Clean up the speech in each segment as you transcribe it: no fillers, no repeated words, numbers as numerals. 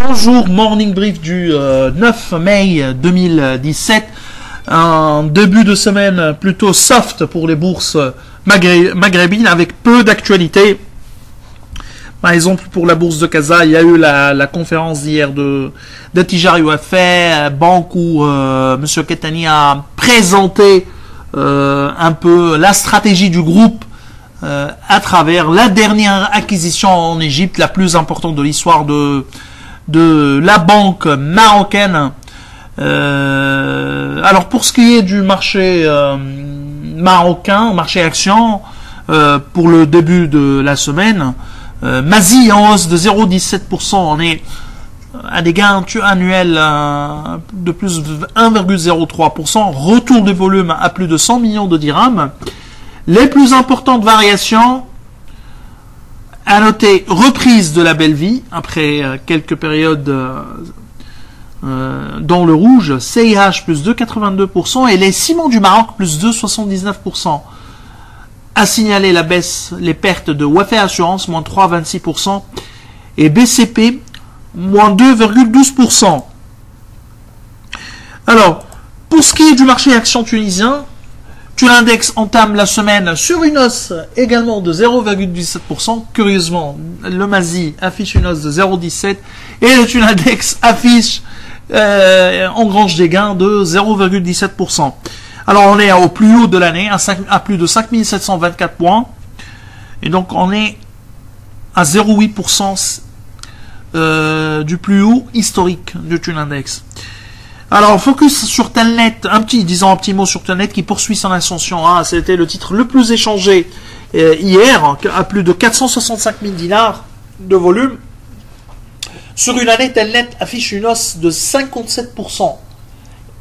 Bonjour, morning brief du 9 mai 2017. Un début de semaine plutôt soft pour les bourses maghrébines avec peu d'actualité. Par exemple, pour la bourse de Casa, il y a eu la conférence d'hier de Tijari UFA, banque où M. Kettani a présenté un peu la stratégie du groupe à travers la dernière acquisition en Égypte, la plus importante de l'histoire de la banque marocaine. Alors pour ce qui est du marché marocain, marché action, pour le début de la semaine, Mazi en hausse de 0,17%, on est à des gains annuels de plus de 1,03%, retour de volume à plus de 100 millions de dirhams. Les plus importantes variations, à noter, reprise de la belle vie, après quelques périodes dans le rouge, CIH plus 2,82% et les ciments du Maroc plus 2,79%. À signaler la baisse, les pertes de Wafa Assurance, moins 3,26%, et BCP, moins 2,12%. Alors, pour ce qui est du marché action tunisien, Tunindex entame la semaine sur une hausse également de 0,17%. Curieusement, le Mazi affiche une hausse de 0,17% et le Tunindex affiche engrange des gains de 0,17%. Alors on est au plus haut de l'année, à plus de 5724 points. Et donc on est à 0,8% du plus haut historique du Tunindex. Alors, focus sur Telnet, un petit mot sur Telnet qui poursuit son ascension. Ah, c'était le titre le plus échangé hier, à plus de 465 000 dinars de volume. Sur une année, Telnet affiche une hausse de 57%.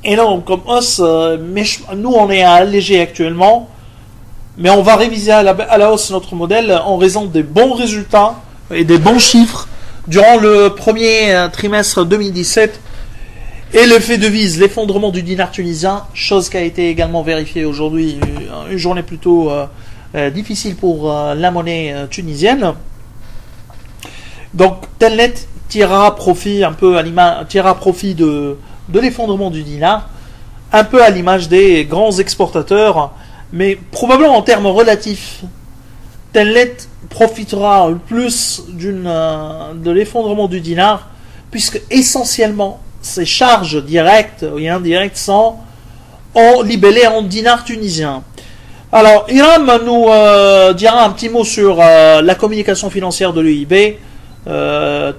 Énorme comme hausse, mais nous on est à alléger actuellement. Mais on va réviser à la hausse notre modèle en raison des bons résultats et des bons chiffres durant le premier trimestre 2017. Et l'effet de devise, l'effondrement du dinar tunisien, chose qui a été également vérifiée aujourd'hui, une journée plutôt difficile pour la monnaie tunisienne. Donc Telnet tirera profit de l'effondrement du dinar, un peu à l'image des grands exportateurs, mais probablement en termes relatifs, Telnet profitera plus de l'effondrement du dinar, puisque essentiellement ces charges directes et indirectes sont libellées en dinars tunisiens. Alors, Iram nous dira un petit mot sur la communication financière de l'UIB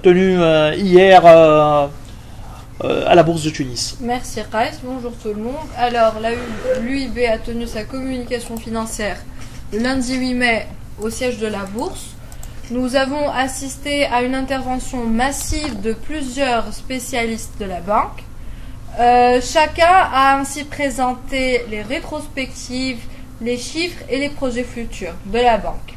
tenue hier à la bourse de Tunis. Merci Kais, bonjour tout le monde. Alors, l'UIB a tenu sa communication financière le lundi 8 mai au siège de la bourse. Nous avons assisté à une intervention massive de plusieurs spécialistes de la banque. Chacun a ainsi présenté les rétrospectives, les chiffres et les projets futurs de la banque.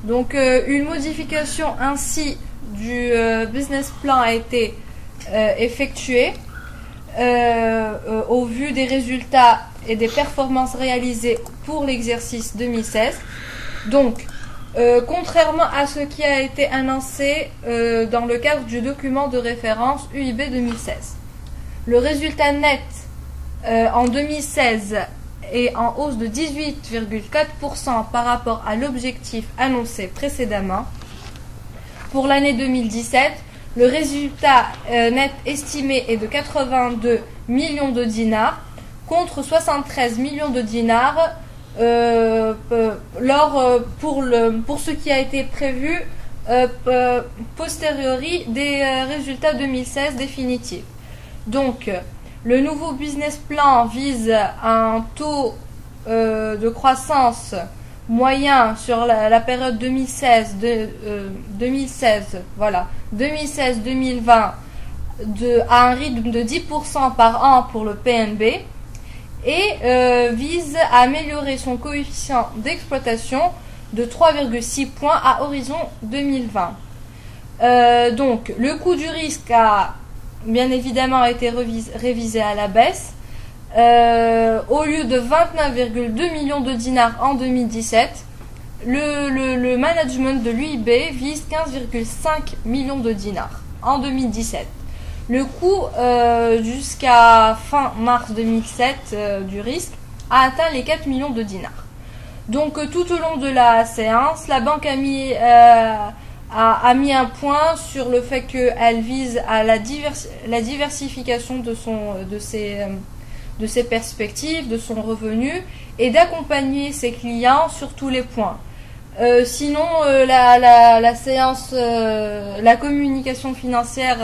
Donc une modification ainsi du business plan a été effectuée au vu des résultats et des performances réalisées pour l'exercice 2016. Donc, contrairement à ce qui a été annoncé dans le cadre du document de référence UIB 2016. Le résultat net en 2016 est en hausse de 18,4% par rapport à l'objectif annoncé précédemment. Pour l'année 2017, le résultat net estimé est de 82 millions de dinars contre 73 millions de dinars pour ce qui a été prévu posteriori des résultats 2016 définitifs. Donc, le nouveau business plan vise un taux de croissance moyen sur la période 2016-2020 à un rythme de 10% par an pour le PNB. Et vise à améliorer son coefficient d'exploitation de 3,6 points à horizon 2020. Donc, le coût du risque a bien évidemment été révisé à la baisse. Au lieu de 29,2 millions de dinars en 2017, le management de l'UIB vise 15,5 millions de dinars. en 2017. Le coût jusqu'à fin mars 2007 du risque a atteint les 4 millions de dinars. Donc tout au long de la séance, la banque a mis un point sur le fait qu'elle vise à la diversification de ses perspectives, de son revenu et d'accompagner ses clients sur tous les points. Sinon, la séance, la communication financière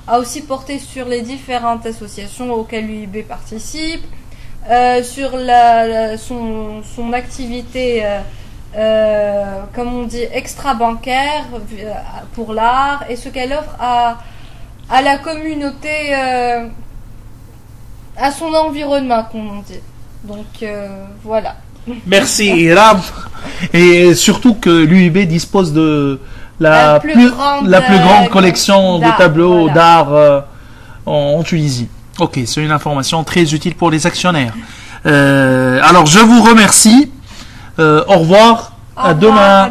a aussi porté sur les différentes associations auxquelles l'UIB participe, sur son activité, comme on dit, extra-bancaire pour l'art et ce qu'elle offre à la communauté, à son environnement, comme on dit. Donc voilà. Merci Hiram. Et surtout que l'UIB dispose de la plus grande collection de tableaux d'art en Tunisie. Ok, c'est une information très utile pour les actionnaires. Alors je vous remercie. Au revoir. À demain.